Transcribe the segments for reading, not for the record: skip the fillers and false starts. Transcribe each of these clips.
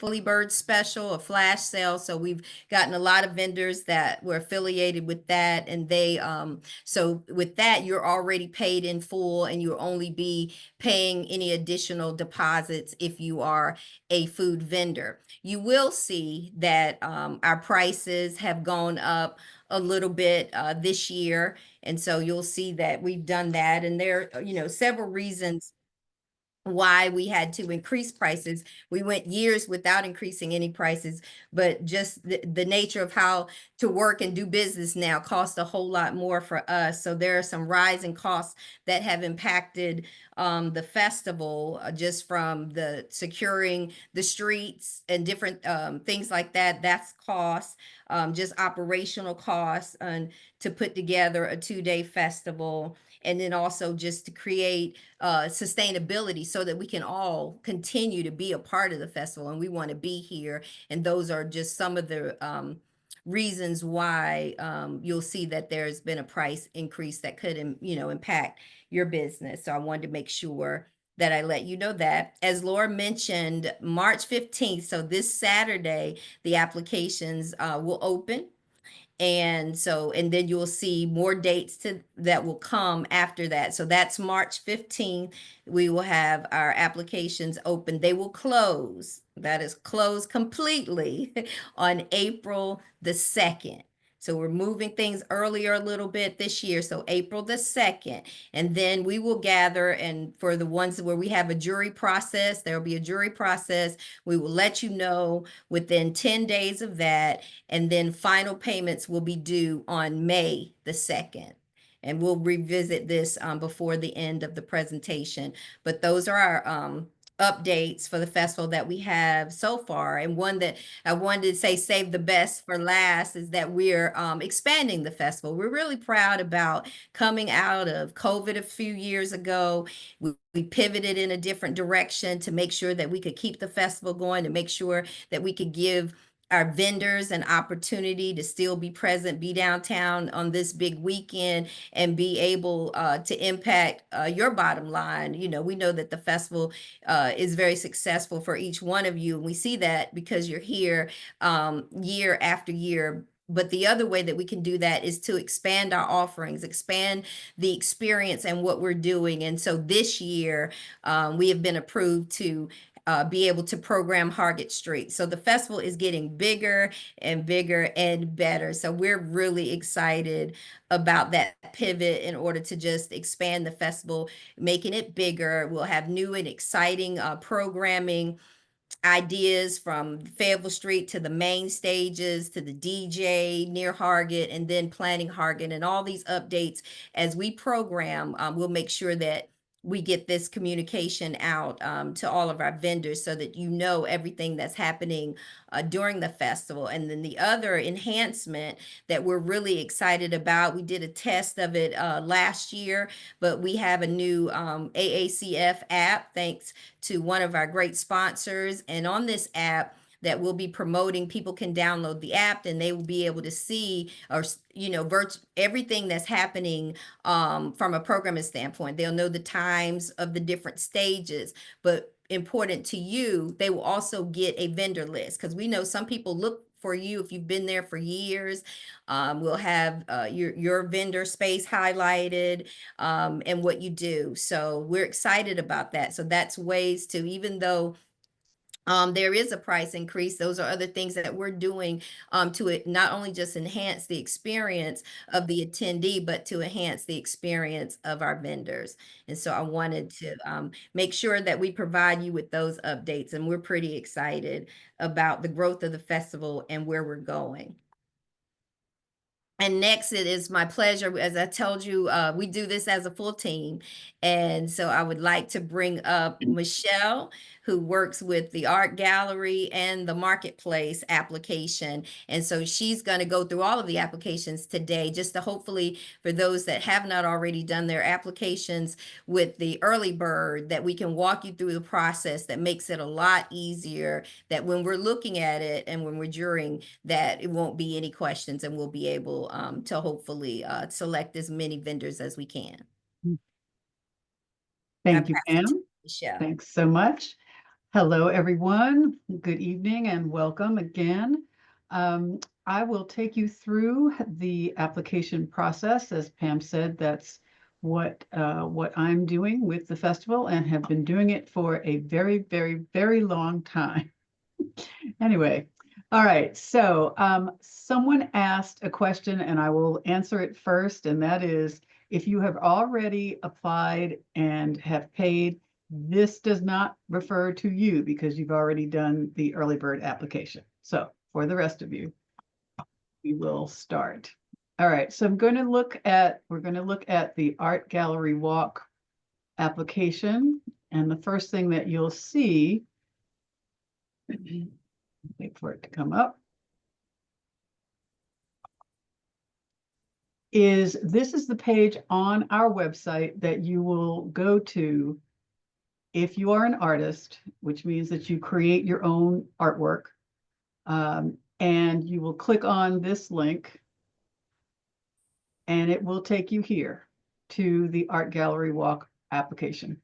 early bird special, a flash sale. So we've gotten a lot of vendors that were affiliated with that. And they, so with that, you're already paid in full and you'll only be paying any additional deposits if you are a food vendor. You will see that our prices have gone up a little bit this year. And so you'll see that we've done that. And there are, several reasons why we had to increase prices. We went years without increasing any prices, but just the nature of how to work and do business now costs a whole lot more for us. So there are some rising costs that have impacted the festival, just from the securing the streets and different things like that. That's cost, just operational costs, and to put together a 2-day festival. And then also just to create sustainability so that we can all continue to be a part of the festival, and we want to be here. And those are just some of the reasons why you'll see that there's been a price increase that could, impact your business. So I wanted to make sure that I let you know that. As Laura mentioned, March 15th, so this Saturday, the applications will open. And so, and then you'll see more dates that will come after that. So that's March 15th. We will have our applications open. They will close. That is closed completely on April the 2nd. So we're moving things earlier a little bit this year. So April the 2nd. And then we will gather, and for the ones where we have a jury process, there will be a jury process. We will let you know within 10 days of that. And then final payments will be due on May the 2nd. And we'll revisit this before the end of the presentation. But those are our updates for the festival that we have so far. And one that I wanted to say, save the best for last, is that we're expanding the festival. We're really proud about coming out of COVID a few years ago. We pivoted in a different direction to make sure that we could keep the festival going, to make sure that we could give our vendors an opportunity to still be present, be downtown on this big weekend, and be able to impact your bottom line. We know that the festival is very successful for each one of you. And we see that because you're here year after year. But the other way that we can do that is to expand our offerings, expand the experience and what we're doing. And so this year, we have been approved to be able to program Hargett Street. So the festival is getting bigger and bigger and better. So we're really excited about that pivot in order to just expand the festival, making it bigger. We'll have new and exciting programming ideas, from Fayetteville Street to the main stages to the DJ near Hargett, and then planning Hargett, and all these updates as we program. We'll make sure that we get this communication out to all of our vendors so that everything that's happening during the festival. And then the other enhancement that we're really excited about, we did a test of it last year, but we have a new AACF app, thanks to one of our great sponsors. And on this app that we'll be promoting, people can download the app and they will be able to see, or everything that's happening from a programming standpoint. They'll know the times of the different stages, but important to you, they will also get a vendor list, because we know some people look for you if you've been there for years. We'll have your vendor space highlighted and what you do. So we're excited about that. So that's ways to, even though there is a price increase, those are other things that we're doing to not only just enhance the experience of the attendee, but to enhance the experience of our vendors. And so I wanted to make sure that we provide you with those updates, and we're pretty excited about the growth of the festival and where we're going. And next, it is my pleasure, as I told you, we do this as a full team. And so I would like to bring up Michelle, who works with the art gallery and the marketplace application. And so she's going to go through all of the applications today, just to hopefully, for those that have not already done their applications with the early bird, that we can walk you through the process that makes it a lot easier, that when we're looking at it and when we're jurying, that it won't be any questions, and we'll be able to hopefully select as many vendors as we can. Thank you, Pam. Michelle. Thanks so much. Hello, everyone. Good evening and welcome again. I will take you through the application process. As Pam said, that's what I'm doing with the festival and have been doing it for a very, very, very long time. Anyway, all right. So someone asked a question and I will answer it first, and that is if you have already applied and have paid, this does not refer to you because you've already done the early bird application. So for the rest of you, we will start. All right, so we're going to look at the art gallery walk application. And the first thing that you'll see, wait for it to come up, is this is the page on our website that you will go to if you are an artist, which means that you create your own artwork. And you will click on this link and it will take you here to the Art Gallery Walk application.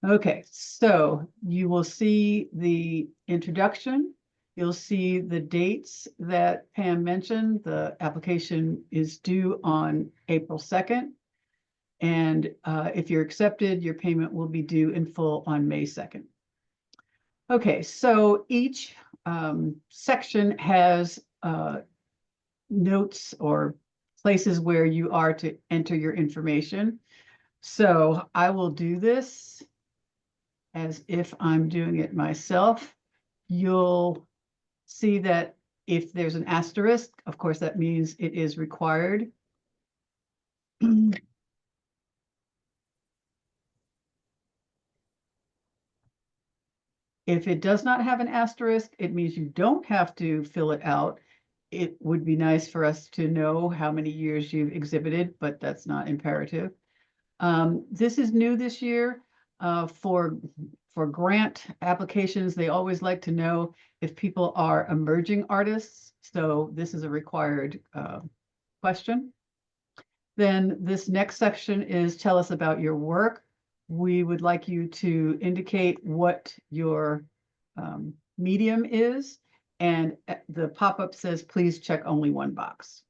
Okay, so you will see the introduction. You'll see the dates that Pam mentioned. The application is due on April 2nd. And if you're accepted, your payment will be due in full on May 2nd. Okay, so each section has notes or places where you are to enter your information. So I will do this as if I'm doing it myself. You'll see that if there's an asterisk, of course, that means it is required. If it does not have an asterisk, it means you don't have to fill it out. It would be nice for us to know how many years you've exhibited, but that's not imperative. This is new this year. For grant applications, they always like to know if people are emerging artists. So this is a required question. Then this next section is tell us about your work. We would like you to indicate what your medium is, and the pop-up says, please check only one box.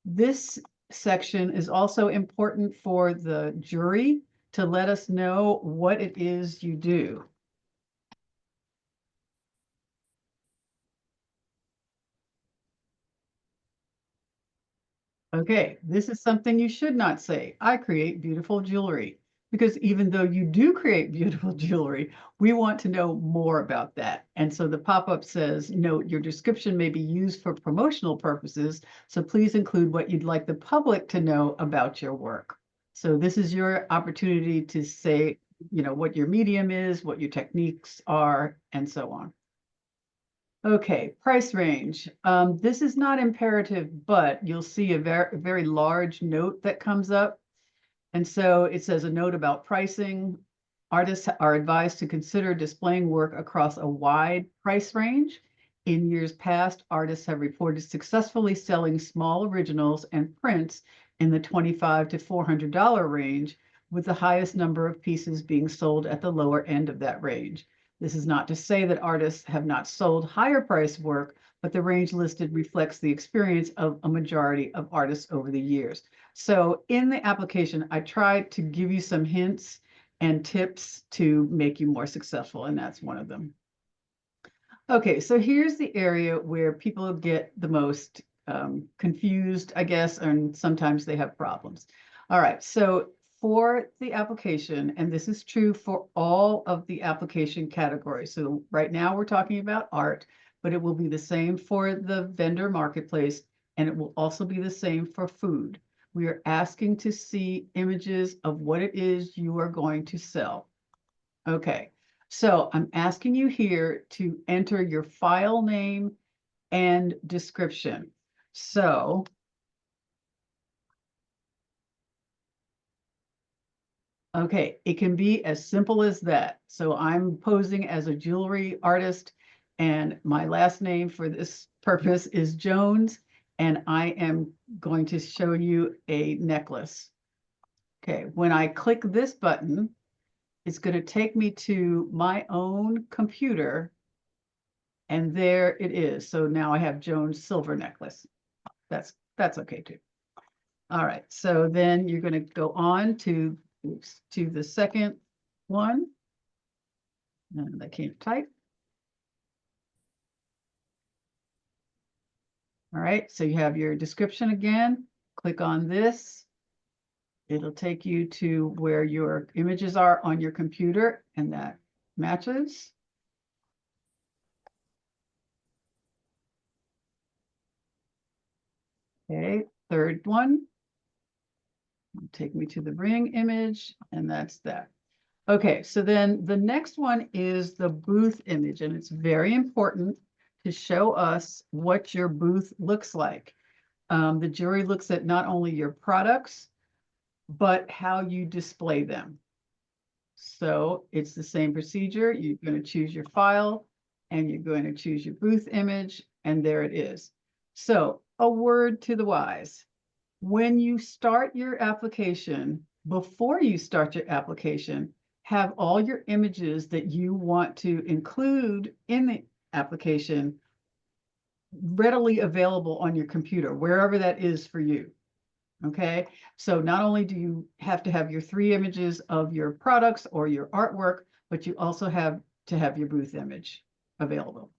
This section is also important for the jury to let us know what it is you do. Okay, this is something you should not say. I create beautiful jewelry. Because even though you do create beautiful jewelry, we want to know more about that. And so the pop-up says, note, your description may be used for promotional purposes, so please include what you'd like the public to know about your work. So this is your opportunity to say, what your medium is, what your techniques are, and so on. Okay, price range. This is not imperative, but you'll see a very large note that comes up. And so it says a note about pricing. Artists are advised to consider displaying work across a wide price range. In years past, artists have reported successfully selling small originals and prints in the $25 to $400 range, with the highest number of pieces being sold at the lower end of that range. This is not to say that artists have not sold higher price work, but the range listed reflects the experience of a majority of artists over the years. So in the application, I tried to give you some hints and tips to make you more successful, and that's one of them. Okay, so here's the area where people get the most confused, I guess, and sometimes they have problems. All right, so for the application, and this is true for all of the application categories. So right now we're talking about art, but it will be the same for the vendor marketplace, and it will also be the same for food. We are asking to see images of what it is you are going to sell. Okay, so I'm asking you here to enter your file name and description. So okay, it can be as simple as that. So I'm posing as a jewelry artist, and my last name for this purpose is Jones, and I am going to show you a necklace. Okay, when I click this button, it's going to take me to my own computer. And there it is. So now I have Joan's silver necklace. That's okay too. All right. So then you're going to go on to the second one. And I can't type. All right. So you have your description again. Click on this. It'll take you to where your images are on your computer, and that matches. Okay, third one. Take me to the ring image, and that's that. Okay, so then the next one is the booth image, and it's very important to show us what your booth looks like. The jury looks at not only your products, but how you display them. So it's the same procedure. You're going to choose your file, and you're going to choose your booth image, and there it is. So a word to the wise. When you start your application, before you start your application, have all your images that you want to include in the application readily available on your computer, wherever that is for you. Okay, so not only do you have to have your 3 images of your products or your artwork, but you also have to have your booth image available.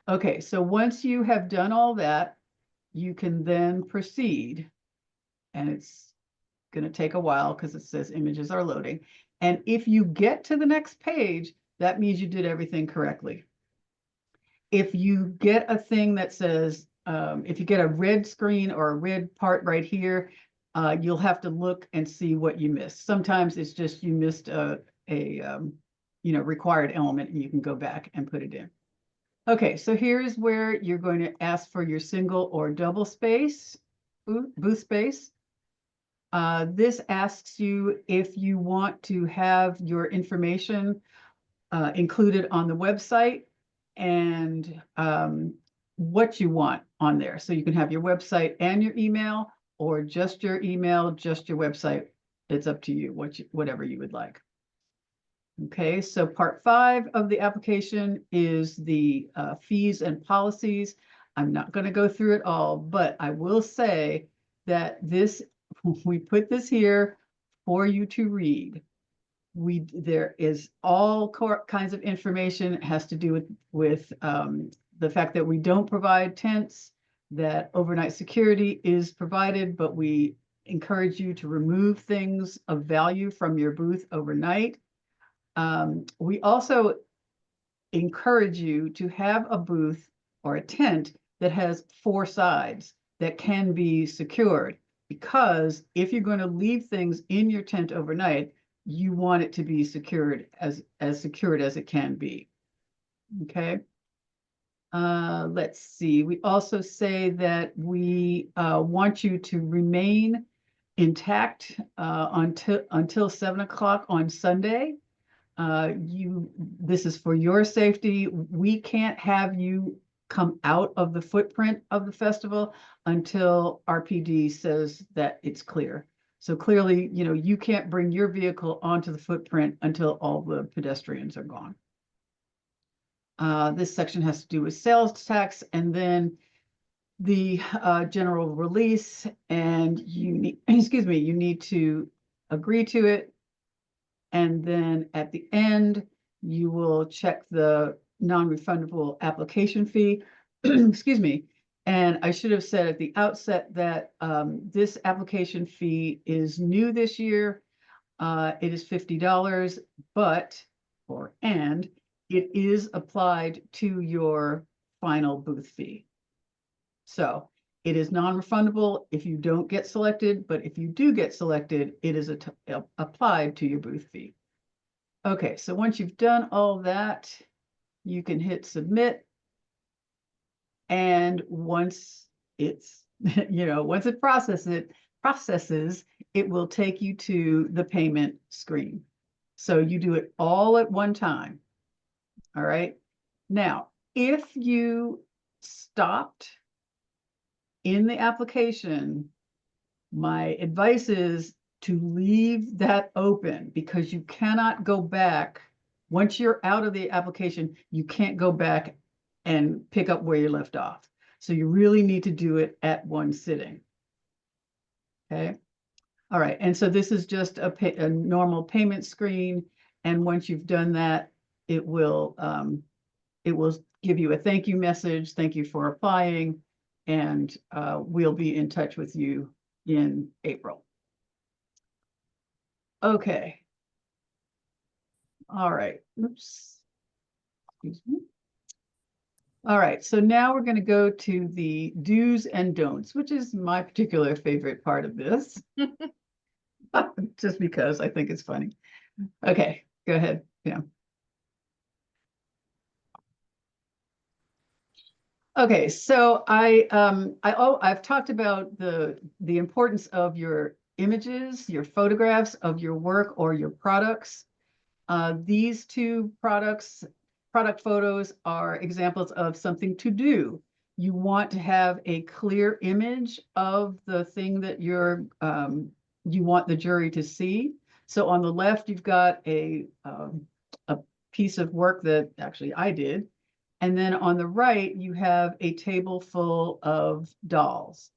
Okay, so once you have done all that, you can then proceed. And it's going to take a while because it says images are loading. And if you get to the next page, that means you did everything correctly. If you get a thing that says, if you get a red screen or a red part right here, you'll have to look and see what you missed. Sometimes it's just you missed a required element, and you can go back and put it in. Okay, so here's where you're going to ask for your single or double space, booth space. This asks you if you want to have your information included on the website, and what you want on there. So you can have your website and your email, or just your email, just your website. It's up to you, whatever you would like. Okay, so part 5 of the application is the fees and policies. I'm not going to go through it all, but I will say that we put this here for you to read. There is all kinds of information. It has to do with the fact that we don't provide tents, that overnight security is provided, but we encourage you to remove things of value from your booth overnight. We also encourage you to have a booth or a tent that has 4 sides that can be secured, because if you're going to leave things in your tent overnight, you want it to be secured as secured as it can be. Okay. Let's see. We also say that we want you to remain intact until 7 o'clock on Sunday. This is for your safety. We can't have you come out of the footprint of the festival until RPD says that it's clear. So clearly, you can't bring your vehicle onto the footprint until all the pedestrians are gone. This section has to do with sales tax, and then the general release, and you need, you need to agree to it. And then at the end, you will check the non-refundable application fee. Excuse me. And I should have said at the outset that this application fee is new this year. It is $50, and it is applied to your final booth fee. So it is non-refundable if you don't get selected, but if you do get selected, it is applied to your booth fee. Okay, so once you've done all that, you can hit submit. And once it's, once it processes, it will take you to the payment screen. So you do it all at one time. All right. Now, if you stopped in the application, my advice is to leave that open, because you cannot go back. Once you're out of the application, you can't go back and pick up where you left off. So you really need to do it at one sitting. Okay. All right. And so this is just a normal payment screen. And once you've done that, it will give you a thank you message. Thank you for applying. And we'll be in touch with you in April. Okay. All right. Oops. Excuse me. All right. So now we're going to go to the do's and don'ts, which is my particular favorite part of this. Just because I think it's funny. Okay, go ahead. Yeah. Okay, so I've talked about the importance of your images, your photographs of your work or your products. These two product photos are examples of something to do. You want to have a clear image of the thing that you want the jury to see. So on the left, you've got a piece of work that actually I did. And then on the right, you have a table full of dolls.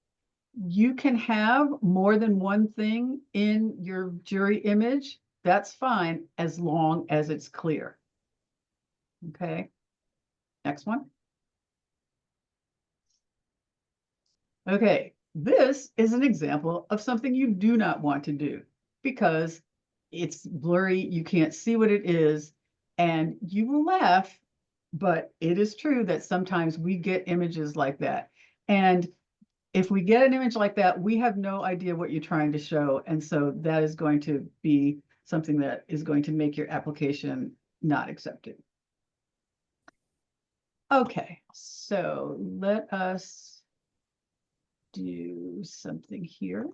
You can have more than one thing in your jury image. That's fine, as long as it's clear. Okay, next one. Okay, this is an example of something you do not want to do because it's blurry, you can't see what it is, and you will laugh, but it is true that sometimes we get images like that. And if we get an image like that, we have no idea what you're trying to show. And so that is going to be something that is going to make your application not accepted. Okay, so let us do something here.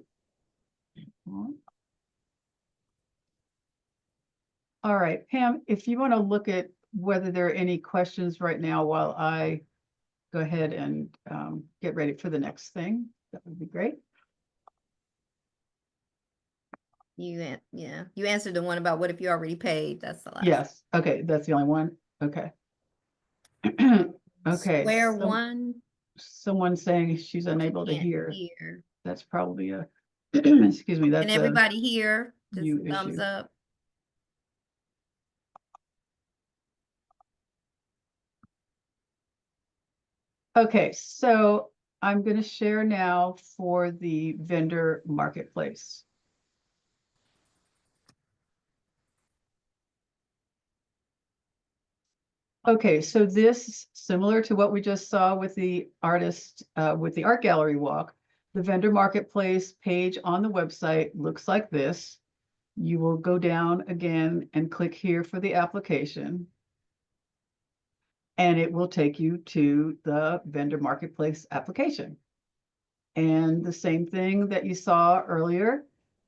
All right, Pam, if you want to look at whether there are any questions right now while I go ahead and get ready for the next thing, that would be great. You answered the one about what if you already paid. That's the last. Yes, okay, that's the only one. Okay. Okay. Square one. Someone saying she's unable to Can't hear. hear. That's probably a, excuse me, that's Can everybody hear? Just you thumbs issue. up. Okay, so I'm going to share now for the vendor marketplace. Okay, so this, similar to what we just saw with the artist, with the art gallery walk, the vendor marketplace page on the website looks like this. You will go down again and click here for the application. And it will take you to the vendor marketplace application. And the same thing that you saw earlier,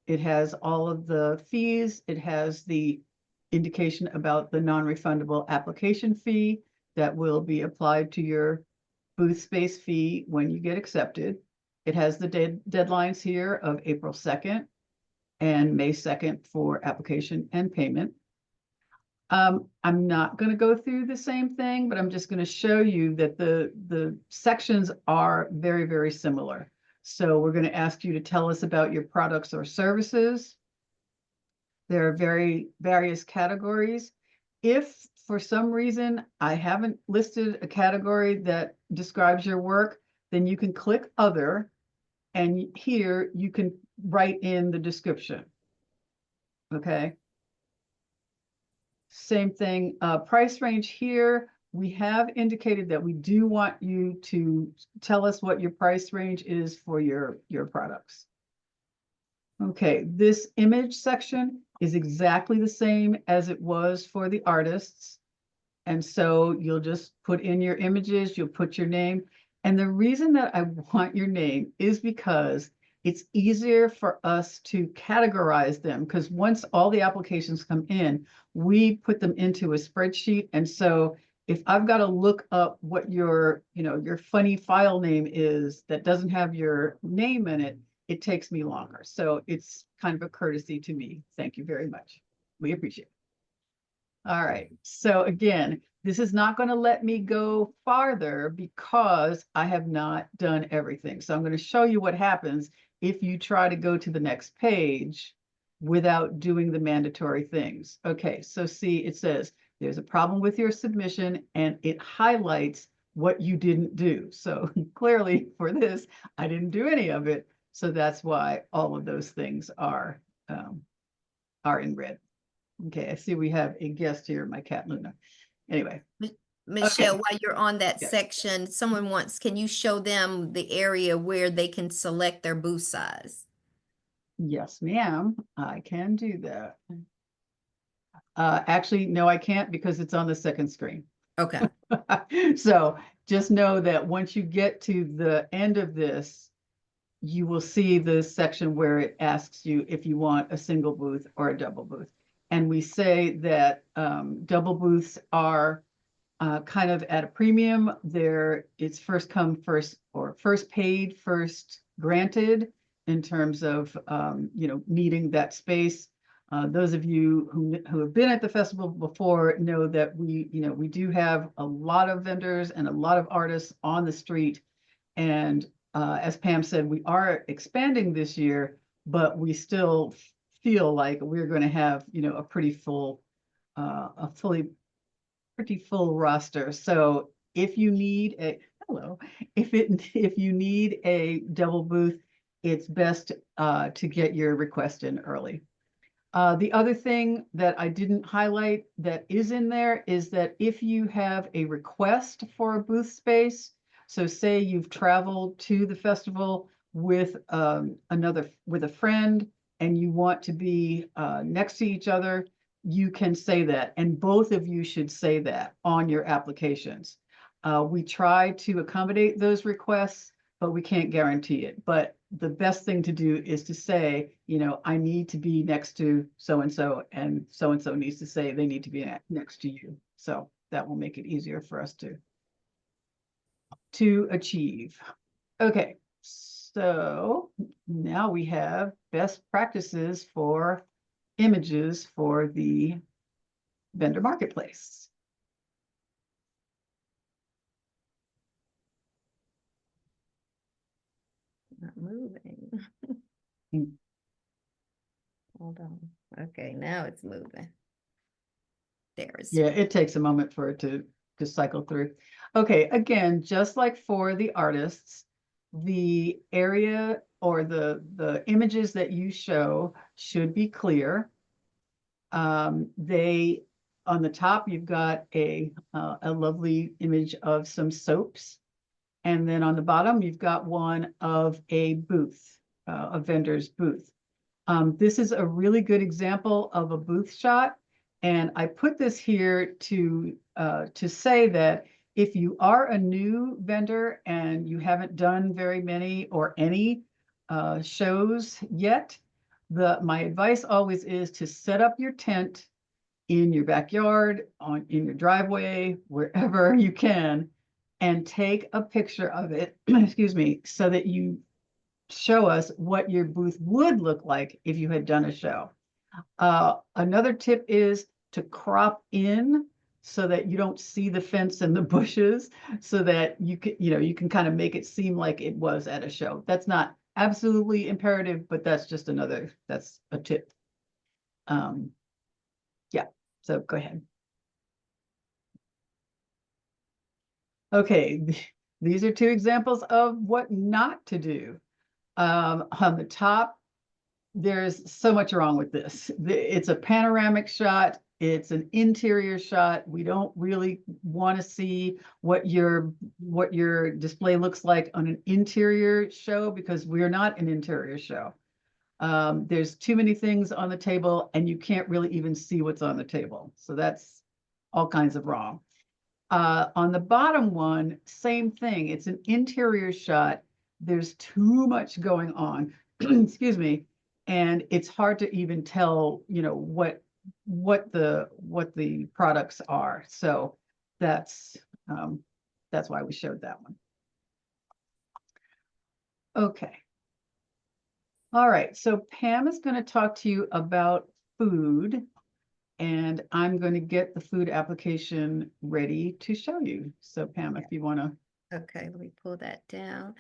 it has all of the fees. It has the indication about the non-refundable application fee that will be applied to your booth space fee when you get accepted. It has the deadlines here of April 2nd and May 2nd for application and payment. I'm not going to go through the same thing, but I'm just going to show you that the sections are very, very similar. So we're going to ask you to tell us about your products or services. There are various categories. If for some reason I haven't listed a category that describes your work, then you can click Other, and here you can write in the description. Okay. Same thing, price range here. We have indicated that we do want you to tell us what your price range is for your products. Okay, this image section is exactly the same as it was for the artists. And so you'll just put in your images, you'll put your name. And the reason that I want your name is because it's easier for us to categorize them, because once all the applications come in, we put them into a spreadsheet. And so if I've got to look up what your funny file name is that doesn't have your name in it, it takes me longer. So it's kind of a courtesy to me. Thank you very much. We appreciate it. All right. So again, this is not going to let me go farther because I have not done everything. So I'm going to show you what happens if you try to go to the next page without doing the mandatory things. Okay, so see, it says there's a problem with your submission and it highlights what you didn't do. So clearly for this, I didn't do any of it. So that's why all of those things are in red. Okay, I see we have a guest here, my cat Luna. Anyway, Michelle, okay. while you're on that Yes. section, someone wants, can you show them the area where they can select their booth size? Yes, ma'am, I can do that. Actually, no, I can't because it's on the second screen. Okay. So just know that once you get to the end of this, you will see the section where it asks you if you want a single booth or a double booth. And we say that double booths are kind of at a premium. It's first come, first, or first paid, first granted in terms of needing that space. Those of you who have been at the festival before know that we do have a lot of vendors and a lot of artists on the street. And as Pam said, we are expanding this year, but we still feel like we're going to have, a pretty full roster. So if you need if you need a double booth, it's best to get your request in early. The other thing that I didn't highlight that is in there is that if you have a request for a booth space, so say you've traveled to the festival with with a friend and you want to be next to each other, you can say that, and both of you should say that on your applications. We try to accommodate those requests, but we can't guarantee it. But the best thing to do is to say, I need to be next to so-and-so needs to say they need to be next to you. So that will make it easier for us to achieve. Okay, so now we have best practices for images for the vendor marketplace. Not moving. Mm. Hold on. Okay, now it's moving. There's Yeah, it takes a moment for it to cycle through. Okay, again, just like for the artists, the area or the images that you show should be clear. They on the top, you've got a lovely image of some soaps. And then on the bottom, you've got one of a booth, a vendor's booth. This is a really good example of a booth shot. And I put this here to say that if you are a new vendor and you haven't done very many or any shows yet, my advice always is to set up your tent in your backyard, in your driveway, wherever you can, and take a picture of it, excuse me, so that you show us what your booth would look like if you had done a show. Another tip is to crop in so that you don't see the fence and the bushes, so that you can kind of make it seem like it was at a show. That's not absolutely imperative, but that's a tip. Yeah, so go ahead. Okay, these are two examples of what not to do. On the top, there's so much wrong with this. It's a panoramic shot. It's an interior shot. We don't really want to see what your display looks like on an interior show because we're not an interior show. There's too many things on the table and you can't really even see what's on the table. So that's all kinds of wrong. On the bottom one, same thing. It's an interior shot. There's too much going on, excuse me, and it's hard to even tell, what the products are. So that's why we showed that one. Okay. All right, so Pam is going to talk to you about food, and I'm going to get the food application ready to show you. So Pam, if you want to, Okay, let me pull that down.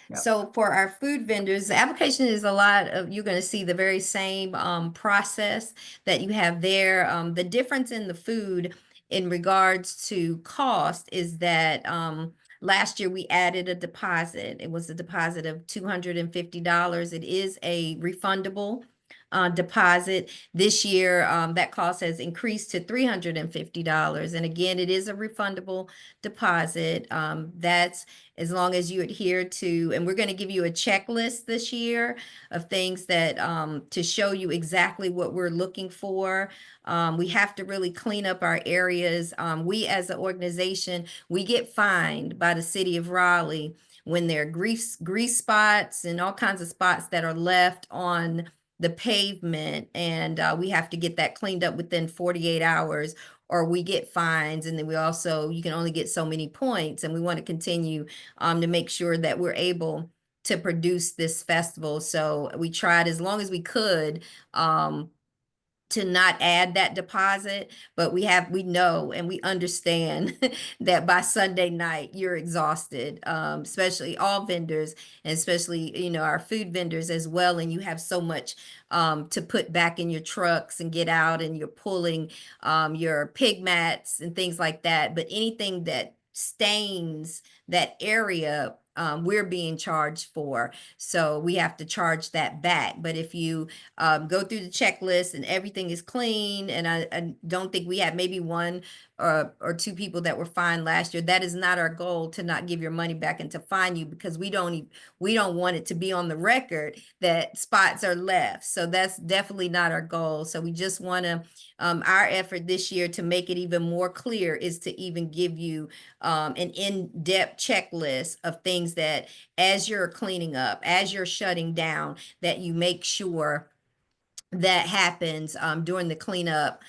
yeah. So for our food vendors, the application is a lot of, you're going to see the very same process that you have there. The difference in the food in regards to cost is that last year we added a deposit. It was a deposit of $250. It is a refundable deposit. This year, that cost has increased to $350. And again, it is a refundable deposit. That's as long as you adhere to, and we're going to give you a checklist this year of things that to show you exactly what we're looking for. We have to really clean up our areas. We as an organization, we get fined by the city of Raleigh when there are grease spots and all kinds of spots that are left on the pavement, and we have to get that cleaned up within 48 hours or we get fines. And then we also, you can only get so many points, and we want to continue to make sure that we're able to produce this festival. So we tried as long as we could to not add that deposit, but we know and we understand that by Sunday night you're exhausted, especially all vendors, and especially, you know, our food vendors as well. And you have so much to put back in your trucks and get out, and you're pulling your pig mats and things like that. But anything that stains that area, we're being charged for. So we have to charge that back. But if you go through the checklist and everything is clean, and I don't think we had maybe one or two people that were fined last year. That is not our goal, to not give your money back and to fine you, because we don't want it to be on the record that spots are left. So that's definitely not our goal. So we just want to, our effort this year to make it even more clear is to even give you an in-depth checklist of things that as you're cleaning up, as you're shutting down, that you make sure that happens during the cleanup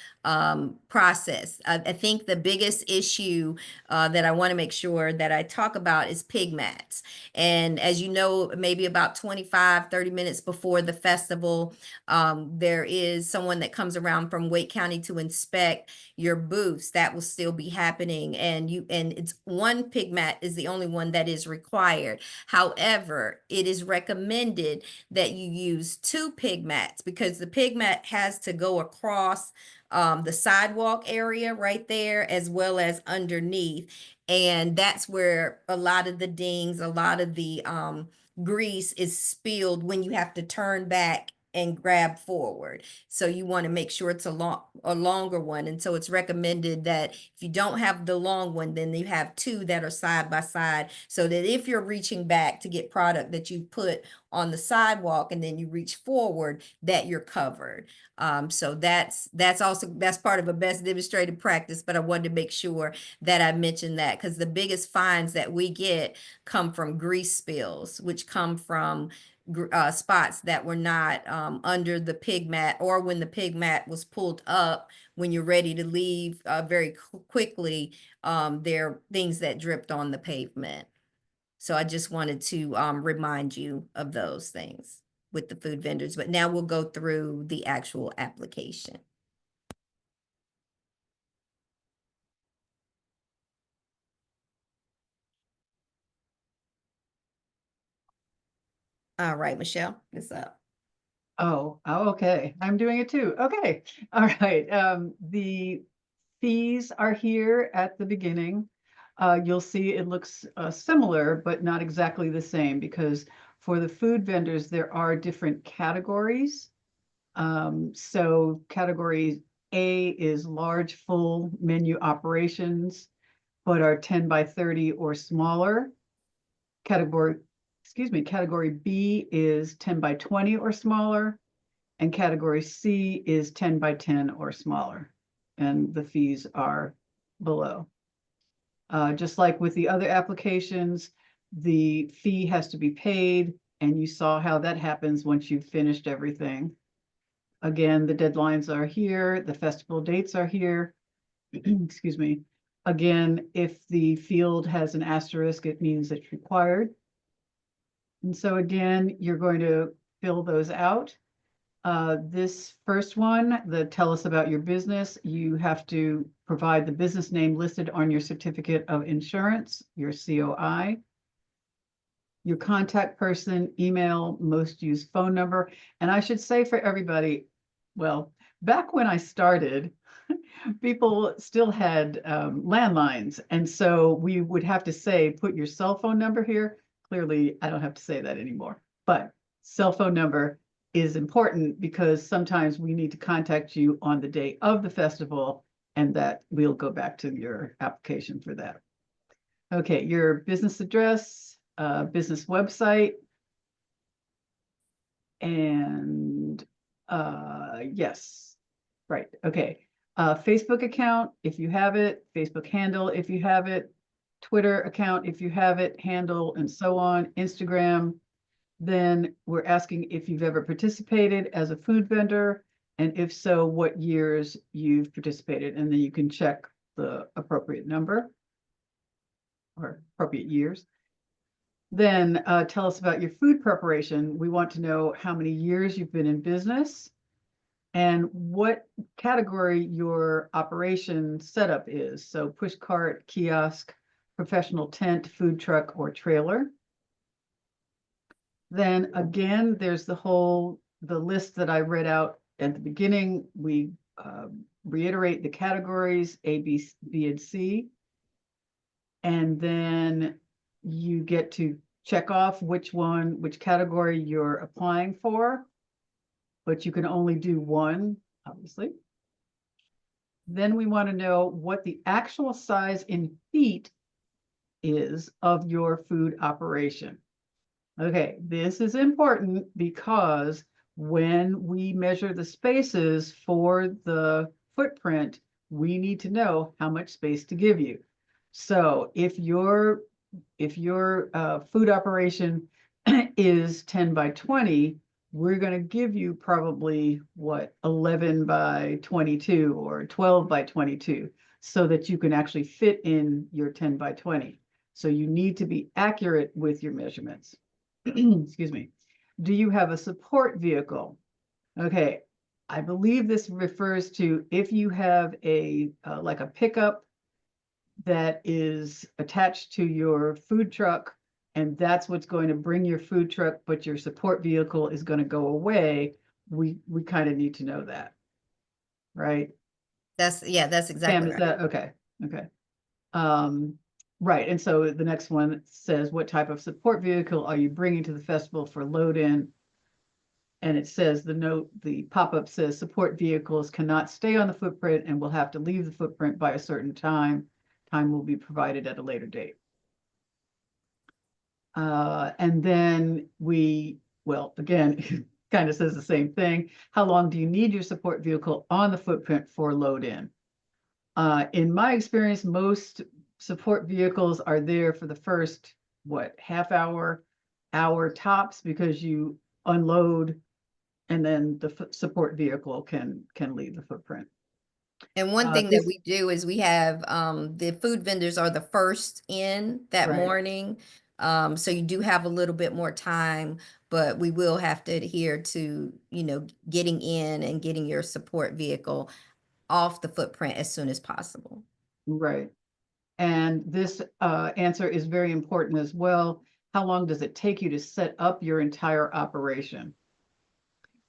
process. I think the biggest issue that I want to make sure that I talk about is pig mats. And as you know, maybe about 25-30 minutes before the festival, there is someone that comes around from Wake County to inspect your booths. That will still be happening. And it's one pig mat is the only one that is required. However, it is recommended that you use two pig mats, because the pig mat has to go across the sidewalk area right there as well as underneath. And that's where a lot of the dings, a lot of the grease is spilled when you have to turn back and grab forward. So you want to make sure it's a longer one. And so it's recommended that if you don't have the long one, then you have two that are side by side, so that if you're reaching back to get product that you put on the sidewalk and then you reach forward, that you're covered. So that's part of a best demonstrated practice, but I wanted to make sure that I mentioned that, because the biggest fines that we get come from grease spills, which come from spots that were not under the pig mat, or when the pig mat was pulled up when you're ready to leave very quickly, there are things that dripped on the pavement. So I just wanted to remind you of those things with the food vendors. But now we'll go through the actual application. All right, Michelle, it's up. Oh, okay. I'm doing it too. Okay. All right. The fees are here at the beginning. You'll see it looks similar, but not exactly the same, because for the food vendors, there are different categories. So category A is large, full menu operations, but are 10 by 30 or smaller. Category B is 10 by 20 or smaller, and category C is 10 by 10 or smaller. And the fees are below. Just like with the other applications, the fee has to be paid, and you saw how that happens once you've finished everything. Again, the deadlines are here, the festival dates are here. Excuse me. Again, if the field has an asterisk, it means it's required. And so again, you're going to fill those out. This first one, the tell us about your business, you have to provide the business name listed on your certificate of insurance, your COI, your contact person, email, most used phone number. And I should say for everybody, well, back when I started, people still had landlines. And so we would have to say, put your cell phone number here. Clearly, I don't have to say that anymore. But cell phone number is important because sometimes we need to contact you on the day of the festival, and that we'll go back to your application for that. Okay, your business address, business website, and yes, right, okay. Facebook account, if you have it, Facebook handle, if you have it, Twitter account, if you have it, handle, and so on, Instagram. Then we're asking if you've ever participated as a food vendor, and if so, what years you've participated, and then you can check the appropriate number or appropriate years. Then tell us about your food preparation. We want to know how many years you've been in business and what category your operation setup is. So push cart, kiosk, professional tent, food truck, or trailer. Then again, there's the list that I read out at the beginning. We reiterate the categories A, B, and C. And then you get to check off which category you're applying for, but you can only do one, obviously. Then we want to know what the actual size in feet is of your food operation. Okay, this is important because when we measure the spaces for the footprint, we need to know how much space to give you. So if your food operation is 10 by 20, we're going to give you probably 11 by 22 or 12 by 22 so that you can actually fit in your 10 by 20. So you need to be accurate with your measurements. Excuse me. Do you have a support vehicle? Okay, I believe this refers to if you have like a pickup that is attached to your food truck, and that's what's going to bring your food truck, but your support vehicle is going to go away. We kind of need to know that, right? That's Pam, exactly is right. that okay? Okay. Right, and so the next one says, what type of support vehicle are you bringing to the festival for load in? And it says the pop-up says support vehicles cannot stay on the footprint and will have to leave the footprint by a certain time. Time will be provided at a later date. And then again, kind of says the same thing. How long do you need your support vehicle on the footprint for load in? In my experience, most support vehicles are there for the first, half hour tops, because you unload and then the support vehicle can leave the footprint. And one thing that This, we do is we have the food vendors are the first in that right, morning. So you do have a little bit more time, but we will have to adhere to, getting in and getting your support vehicle off the footprint as soon as possible. right. And this answer is very important as well. How long does it take you to set up your entire operation?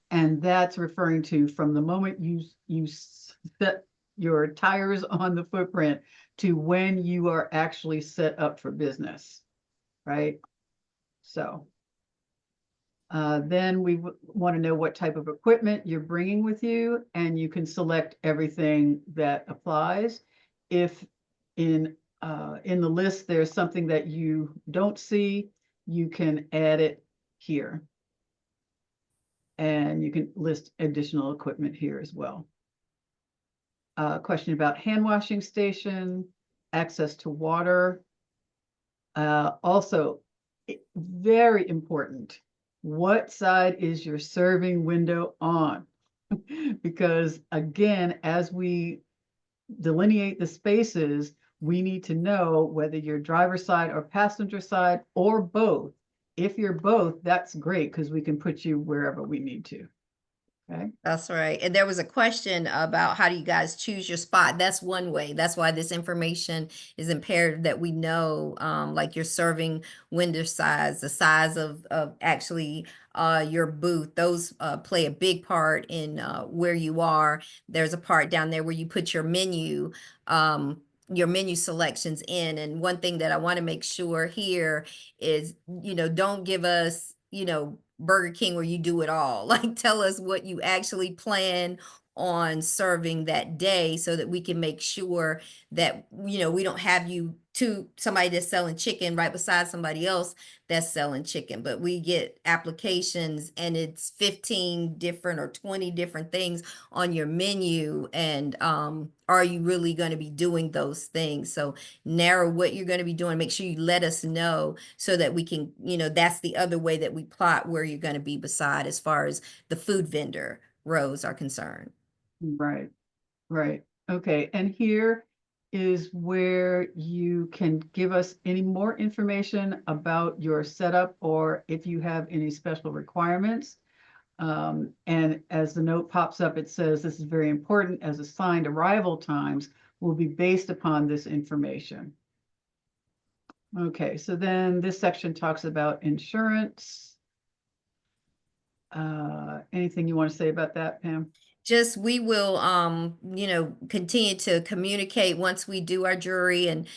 And that's referring to from the moment you set your tires on the footprint to when you are actually set up for business, right? So then we want to know what type of equipment you're bringing with you, and you can select everything that applies. If in the list there's something that you don't see, you can add it here. And you can list additional equipment here as well. Question about hand washing station, access to water. Also, very important, what side is your serving window on? Because again, as we delineate the spaces, we need to know whether you're driver's side or passenger side or both If you're both, that's great because we can put you wherever we need to. Okay. That's right. And there was a question about how do you guys choose your spot? That's one way. That's why this information is imperative that we know, like your serving window size, the size of actually your booth. Those play a big part in where you are. There's a part down there where you put your menu selections in. And one thing that I want to make sure here is, don't give us, Burger King where you do it all. Like tell us what you actually plan on serving that day so that we can make sure that we don't have you to somebody that's selling chicken right beside somebody else that's selling chicken, but we get applications and it's 15 different or 20 different things on your menu, and are you really going to be doing those things? So narrow what you're going to be doing, make sure you let us know so that we can, that's the other way that we plot where you're going to be beside as far as the food vendor rows are concerned. Right, right. Okay, and here is where you can give us any more information about your setup or if you have any special requirements. And as the note pops up, it says this is very important as assigned arrival times will be based upon this information. Okay, so then this section talks about insurance. Anything you want to say about that, Pam? Just we will continue to communicate once we do our jury and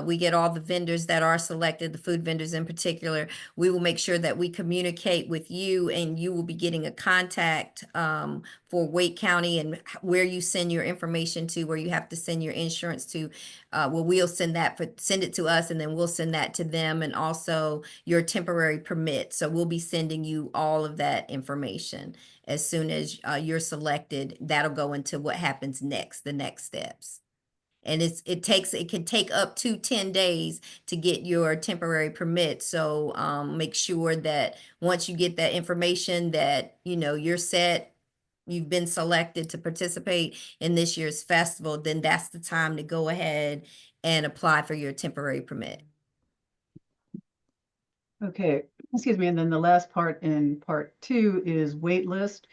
we get all the vendors that are selected, the food vendors in particular. We will make sure that we communicate with you, and you will be getting a contact for Wake County and where you send your information to, where you have to send your insurance to. Well, we'll send it to us, and then we'll send that to them, and also your temporary permit. So we'll be sending you all of that information as soon as you're selected. That'll go into what happens next, the next steps. And it can take up to 10 days to get your temporary permit. So make sure that once you get that information that, you're set, you've been selected to participate in this year's festival, then that's the time to go ahead and apply for your temporary permit. Okay, excuse me. And then the last part in part 2 is wait list.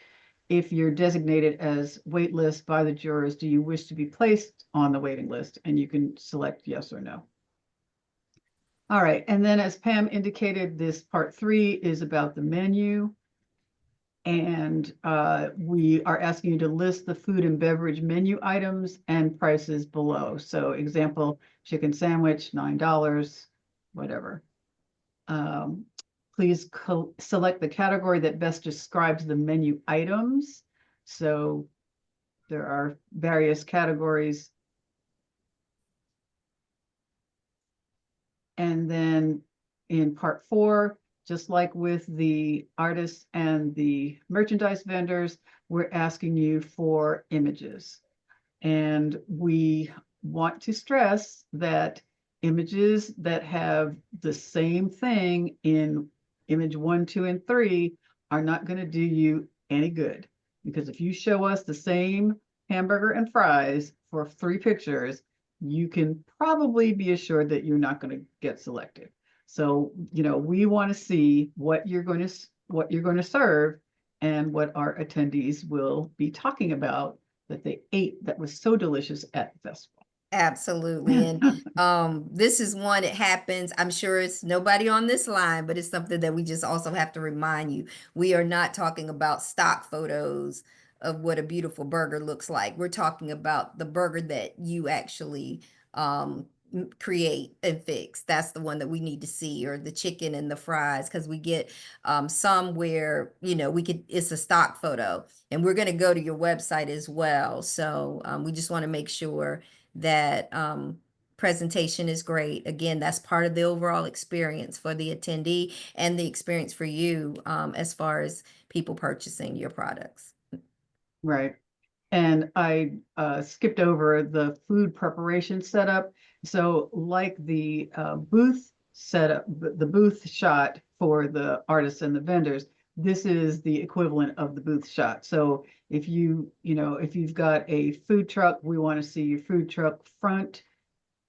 If you're designated as wait list by the jurors, do you wish to be placed on the waiting list? And you can select yes or no. All right, and then as Pam indicated, this part 3 is about the menu. And we are asking you to list the food and beverage menu items and prices below. So example, chicken sandwich, $9, whatever. Please select the category that best describes the menu items. So there are various categories. And then in part 4, just like with the artists and the merchandise vendors, we're asking you for images. And we want to stress that images that have the same thing in image 1, 2, and 3 are not going to do you any good. Because if you show us the same hamburger and fries for 3 pictures, you can probably be assured that you're not going to get selected. So, we want to see what you're going to serve and what our attendees will be talking about that they ate that was so delicious at the festival. Absolutely. And this is one, it happens. I'm sure it's nobody on this line, but it's something that we just also have to remind you. We are not talking about stock photos of what a beautiful burger looks like. We're talking about the burger that you actually create and fix. That's the one that we need to see, or the chicken and the fries, because we get some where, it's a stock photo, and we're going to go to your website as well. So we just want to make sure that presentation is great. Again, that's part of the overall experience for the attendee and the experience for you as far as people purchasing your products. Right. And I skipped over the food preparation setup. So like the booth setup, the booth shot for the artists and the vendors, this is the equivalent of the booth shot. So if if you've got a food truck, we want to see your food truck front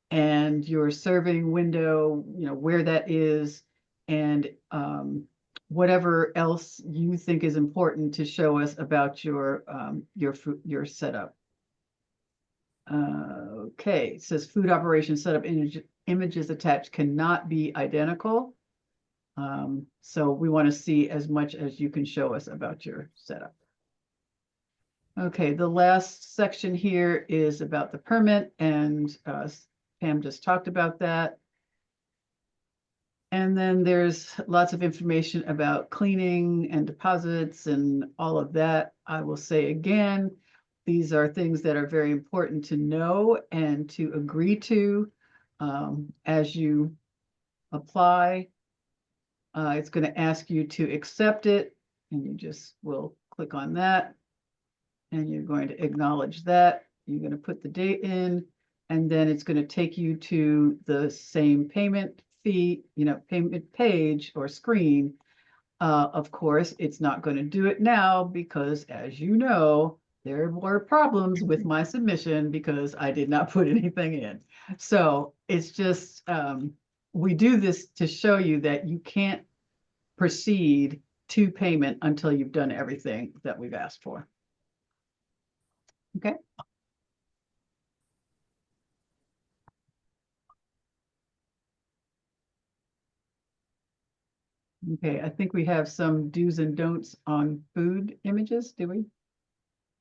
and your serving window, where that is, and whatever else you think is important to show us about your setup. Okay, it says food operation setup images attached cannot be identical. So we want to see as much as you can show us about your setup. Okay, the last section here is about the permit, and Pam just talked about that. And then there's lots of information about cleaning and deposits and all of that. I will say again, these are things that are very important to know and to agree to as you apply. It's going to ask you to accept it, and you just will click on that. And you're going to acknowledge that. You're going to put the date in, and then it's going to take you to the same payment fee, payment page or screen. Of course, it's not going to do it now because, as you know, there were problems with my submission because I did not put anything in. So it's just, we do this to show you that you can't proceed to payment until you've done everything that we've asked for. Okay. Okay, I think we have some do's and don'ts on food images, do we?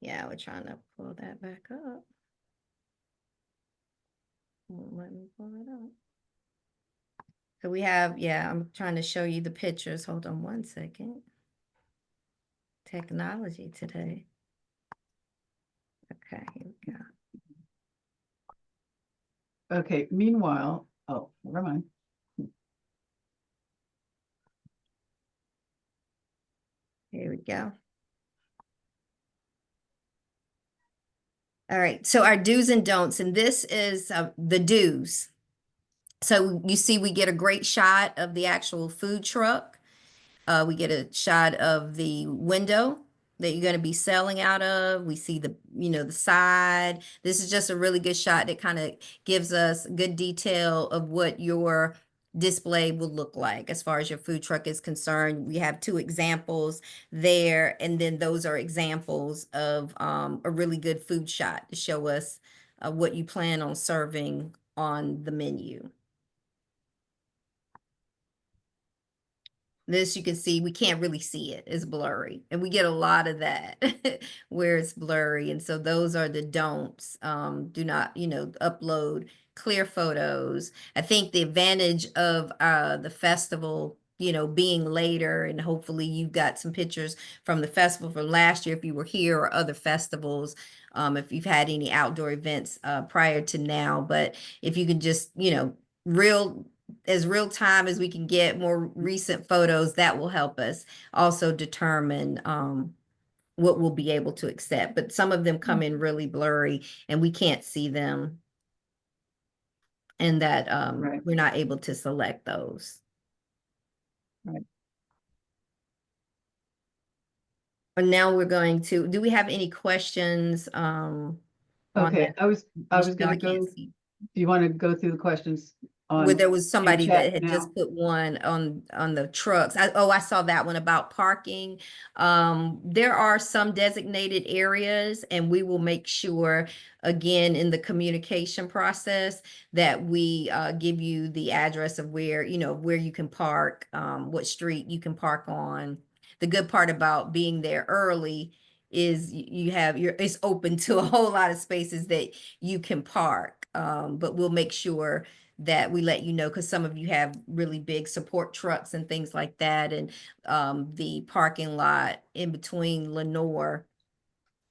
Yeah, we're trying to pull that back up. Won't let me pull it up. So we have, yeah, I'm trying to show you the pictures. Hold on one second. Technology today. Okay, here we go. Okay, meanwhile, oh, never mind. Here we go. All right, so our do's and don'ts, and this is the do's. So you see we get a great shot of the actual food truck. We get a shot of the window that you're going to be selling out of. We see the side. This is just a really good shot that kind of gives us good detail of what your display will look like as far as your food truck is concerned. We have two examples there, and then those are examples of a really good food shot to show us what you plan on serving on the menu. This you can see, we can't really see it. It's blurry. And we get a lot of that where it's blurry. And so those are the don'ts. Do not, upload clear photos. I think the advantage of the festival, being later, and hopefully you've got some pictures from the festival from last year if you were here, or other festivals, if you've had any outdoor events prior to now. But if you can just, real time as we can get more recent photos, that will help us also determine what we'll be able to accept. But some of them come in really blurry and we can't see them, and that Right. we're not able to select those. Right. But now we're going to, do we have any questions on Okay, that? I was Michelle, going I to go. can't Do see. you want to go through the questions Where on there was in somebody that chat had just now? put one on the trucks. I saw that one about parking. There are some designated areas, and we will make sure, again, in the communication process, that we give you the address of where you can park, what street you can park on. The good part about being there early is it's open to a whole lot of spaces that you can park. But we'll make sure that we let you know, because some of you have really big support trucks and things like that. And the parking lot in between Lenore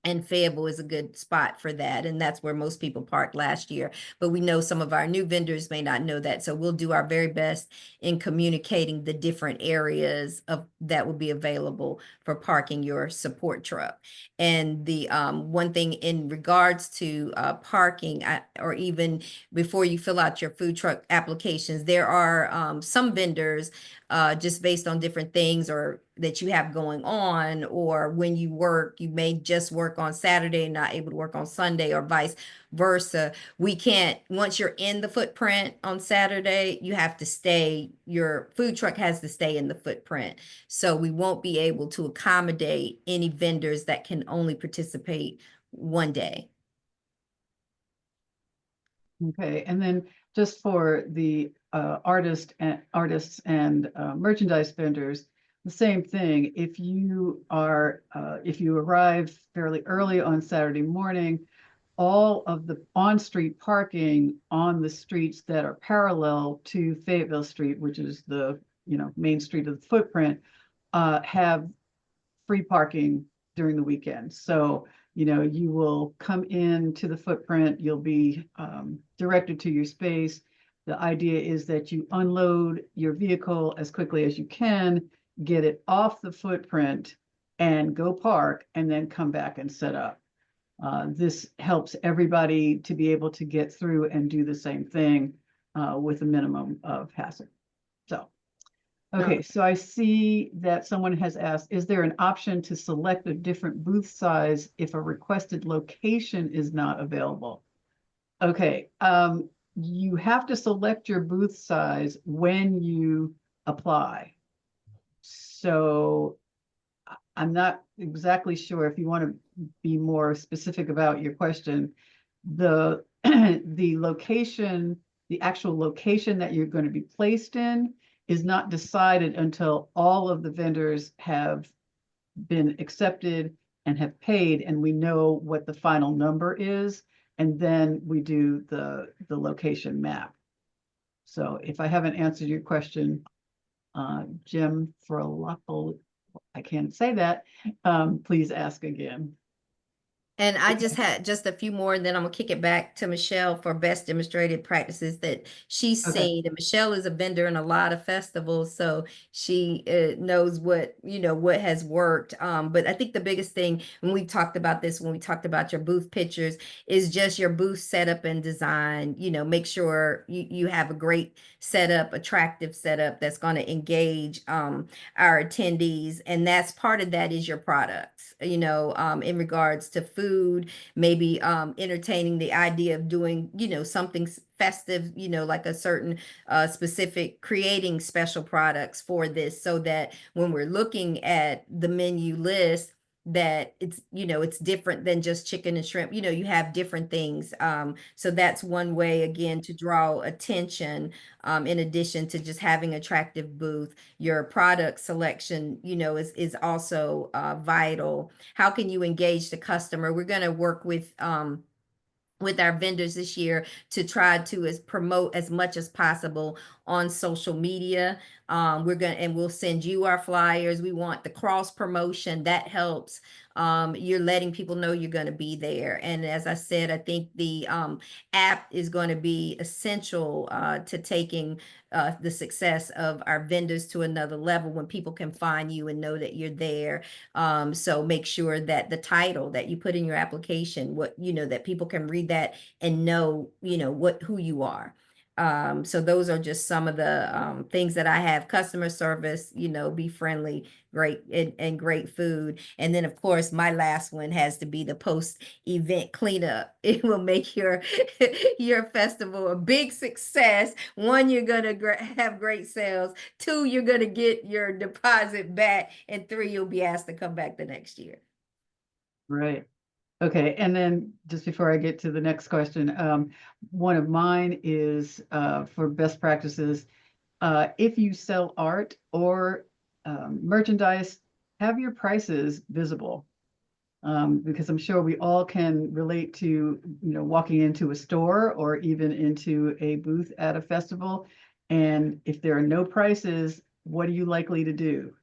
and Fayetteville is a good spot for that. And that's where most people parked last year. But we know some of our new vendors may not know that. So we'll do our very best in communicating the different areas that will be available for parking your support truck. And the one thing in regards to parking, or even before you fill out your food truck applications, there are some vendors, just based on different things, or that you have going on, or when you work, you may just work on Saturday and not able to work on Sunday, or vice versa. We can't, once you're in the footprint on Saturday, you have to stay, your food truck has to stay in the footprint. So we won't be able to accommodate any vendors that can only participate one day. Okay, and then just for the artists and merchandise vendors, the same thing. If you arrive fairly early on Saturday morning, all of the on-street parking on the streets that are parallel to Fayetteville Street, which is the main street of the footprint, have free parking during the weekend. So, you will come into the footprint, you'll be directed to your space. The idea is that you unload your vehicle as quickly as you can, get it off the footprint and go park, and then come back and set up. This helps everybody to be able to get through and do the same thing with a minimum of hassle. So. Okay, so I see that someone has asked, is there an option to select a different booth size if a requested location is not available? Okay, you have to select your booth size when you apply. So I'm not exactly sure if you want to be more specific about your question. The the location, the actual location that you're going to be placed in is not decided until all of the vendors have been accepted and have paid, and we know what the final number is, and then we do the location map. So if I haven't answered your question, Jim, for a lot, I can't say that. Please ask again. And I just had just a few more, and then I'm gonna kick it back to Michelle for best demonstrated practices that she's Okay. seen. And Michelle is a vendor in a lot of festivals, so she knows what has worked. But I think the biggest thing when we talked about this, when we talked about your booth pictures, is just your booth setup and design. Make sure you have a great setup, attractive setup that's going to engage our attendees, and that's part of that is your products. In regards to food, maybe entertaining the idea of doing something festive, like a certain specific, creating special products for this, so that when we're looking at the menu list, that it's different than just chicken and shrimp. You have different things. So that's one way, again, to draw attention, in addition to just having attractive booth. Your product selection, is also vital. How can you engage the customer? We're going to work with our vendors this year to try to promote as much as possible on social media. We'll send you our flyers. We want the cross promotion that helps. You're letting people know you're going to be there. And as I said, I think the app is going to be essential to taking the success of our vendors to another level, when people can find you and know that you're there. So make sure that the title that you put in your application, that people can read that and know, who you are. So those are just some of the things that I have. Customer service, be friendly, great, and great food. And then, of course, my last one has to be the post-event cleanup. It will make your your festival a big success. One, you're gonna have great sales. Two, you're gonna get your deposit back. And three, you'll be asked to come back the next year. Right. Okay, and then just before I get to the next question, one of mine is for best practices. If you sell art or merchandise, have your prices visible, because I'm sure we all can relate to walking into a store or even into a booth at a festival, and if there are no prices, what are you likely to do?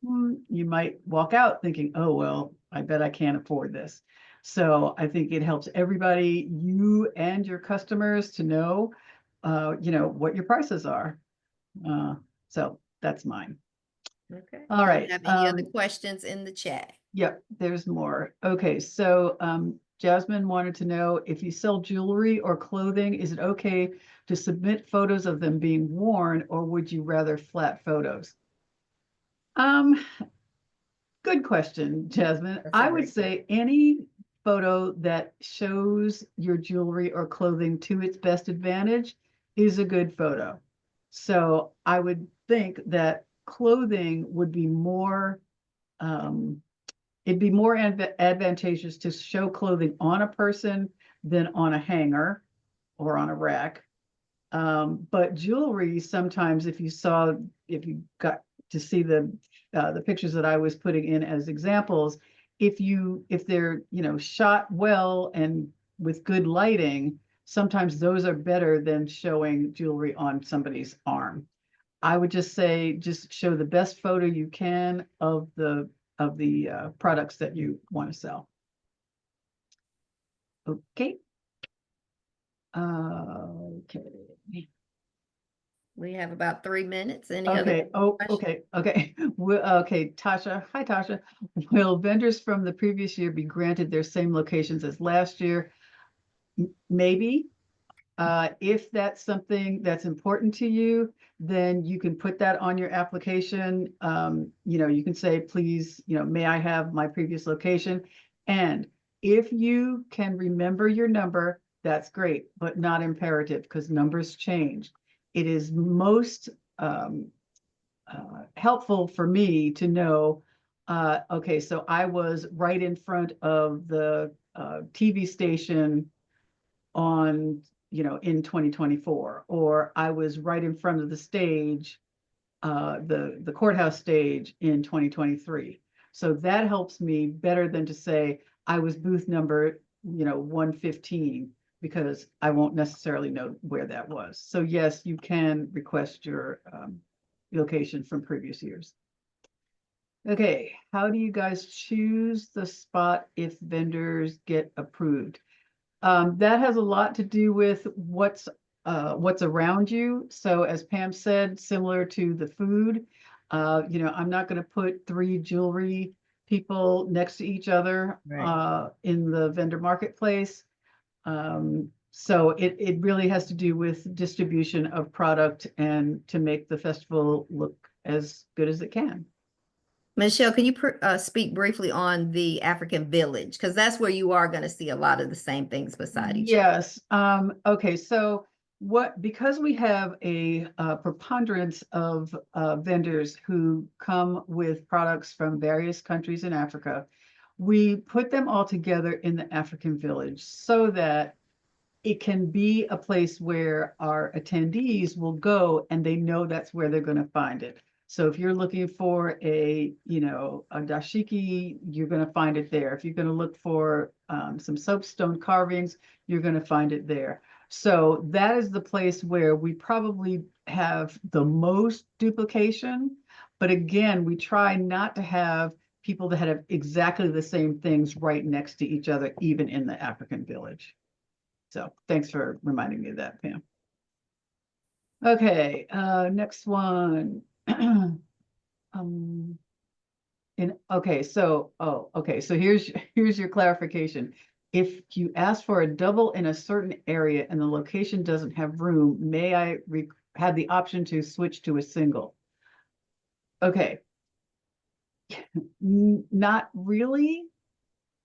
You might walk out thinking, oh, well, I bet I can't afford this. So I think it helps everybody, you and your customers, to know, what your prices are. So that's mine. Okay. All Do we right. have any other questions in the chat? Yep, there's more. Okay, so Jasmine wanted to know, if you sell jewelry or clothing, is it okay to submit photos of them being worn, or would you rather flat photos? Um, Good question, Jasmine. That's a I would great question. say any photo that shows your jewelry or clothing to its best advantage is a good photo. So I would think that clothing would be more, um, it'd be more advantageous to show clothing on a person than on a hanger or on a rack. But jewelry, sometimes if you got to see the pictures that I was putting in as examples, if they're, shot well and with good lighting, sometimes those are better than showing jewelry on somebody's arm. I would just say, just show the best photo you can of the products that you want to sell. Okay. Okay. We have about 3 minutes. Any other Okay. Oh, questions? okay. Okay. Okay. Tasha. Hi, Tasha. Will vendors from the previous year be granted their same locations as last year? Maybe. If that's something that's important to you, then you can put that on your application. You can say, please, may I have my previous location? And if you can remember your number, that's great, but not imperative because numbers change. It is most helpful for me to know, okay, so I was right in front of the TV station on, in 2024, or I was right in front of the stage, the courthouse stage in 2023. So that helps me better than to say I was booth number, 115, because I won't necessarily know where that was. So yes, you can request your location from previous years. Okay, how do you guys choose the spot if vendors get approved? That has a lot to do with what's around you. So as Pam said, similar to the food, I'm not going to put three jewelry people next to each other Right. in the vendor marketplace. So it really has to do with distribution of product and to make the festival look as good as it can. Michelle, can you speak briefly on the African village? Because that's where you are going to see a lot of the same things beside each other. Yes. Okay. So because we have a preponderance of vendors who come with products from various countries in Africa, we put them all together in the African village so that it can be a place where our attendees will go and they know that's where they're going to find it. So if you're looking for a dashiki, you're going to find it there. If you're going to look for some soapstone carvings, you're going to find it there. So that is the place where we probably have the most duplication. But again, we try not to have people that have exactly the same things right next to each other, even in the African village. So thanks for reminding me of that, Pam. Okay, next one. Um, so here's your clarification. If you ask for a double in a certain area and the location doesn't have room, may I have the option to switch to a single? Okay, not really.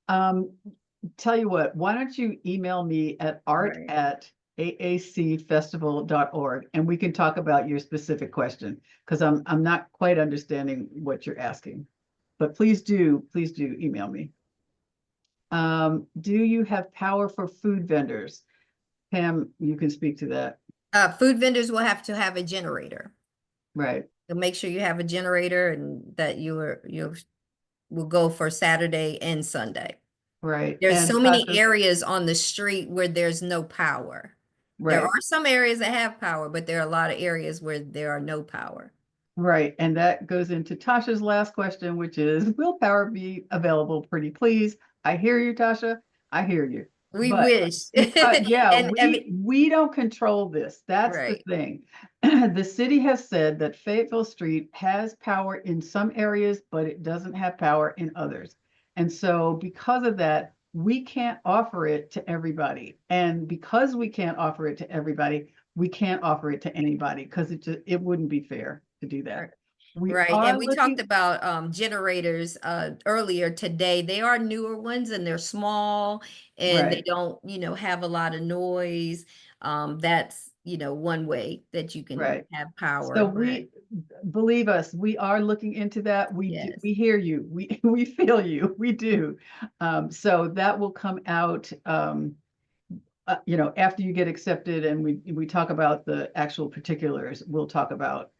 Um, Tell you what, why don't you email me at Right. art@aacfestival.org and we can talk about your specific question because I'm not quite understanding what you're asking. But please do email me. Do you have power for food vendors? Pam, you can speak to that. Food vendors will have to have a generator. Right, So make sure you have a generator and that you will go for Saturday and Sunday. right. There's And so many Tasha, areas on the street where there's no power. There right. are some areas that have power, but there are a lot of areas where there are no power. Right, and that goes into Tasha's last question, which is, will power be available pretty please? I hear you, Tasha. I hear you. We But wish. because, yeah, And I mean, we don't control this. That's the right. thing. The city has said that Fayetteville Street has power in some areas, but it doesn't have power in others. And so because of that, we can't offer it to everybody. And because we can't offer it to everybody, we can't offer it to anybody because it wouldn't be fair to do that. We Right. are And we talked looking, about generators earlier today. They are newer ones and they're small and they right, don't, have a lot of noise. That's, one way that you can right. have So power, but we, believe us, we are looking into that. We do, yes. we hear you. We we feel you. We do. So that will come out after you get accepted and we talk about the actual particulars, we'll talk about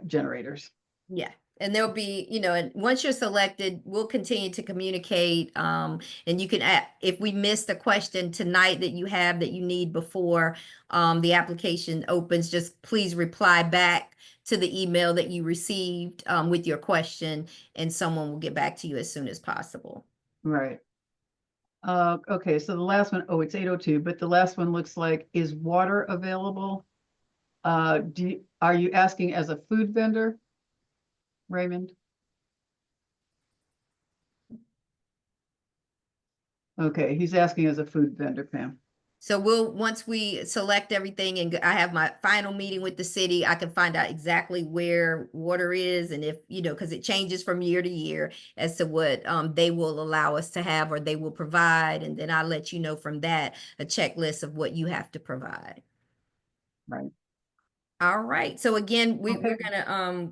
generators. Yeah. And there'll be, and once you're selected, we'll continue to communicate. And you can, if we missed a question tonight that you have that you need before the application opens, just please reply back to the email that you received with your question, and someone will get back to you as soon as possible. Right. Okay, so the last one, oh, it's 8:02, but the last one looks like, is water available? Are you asking as a food vendor, Raymond? Okay, he's asking as a food vendor, Pam. So once we select everything and I have my final meeting with the city, I can find out exactly where water is and if, because it changes from year to year as to what they will allow us to have or they will provide. And then I'll let you know from that a checklist of what you have to provide. Right. All right. So again, Okay.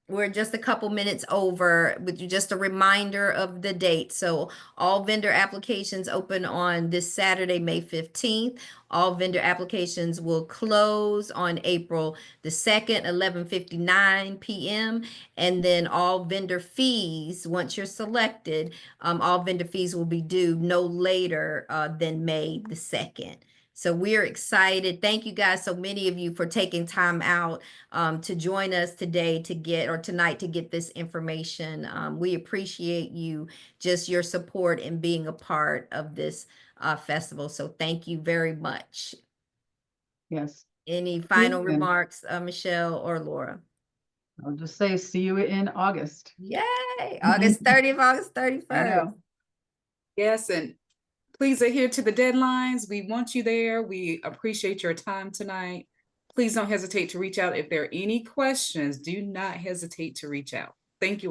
we're just a couple minutes over with just a reminder of the date. So all vendor applications open on this Saturday, May 15th. All vendor applications will close on April the 2nd, 11:59 p.m. And then all vendor fees, once you're selected, all vendor fees will be due no later than May the 2nd. So we're excited. Thank you guys, so many of you, for taking time out to join us today or tonight to get this information. We appreciate you, just your support and being a part of this festival. So thank you very much. Yes. Any See you final then. remarks, Michelle or Laura? I'll just say, see you in August. Yay! August 30th, August I 31st. know. Yes, and please adhere to the deadlines. We want you there. We appreciate your time tonight. Please don't hesitate to reach out if there are any questions. Do not hesitate to reach out. Thank you.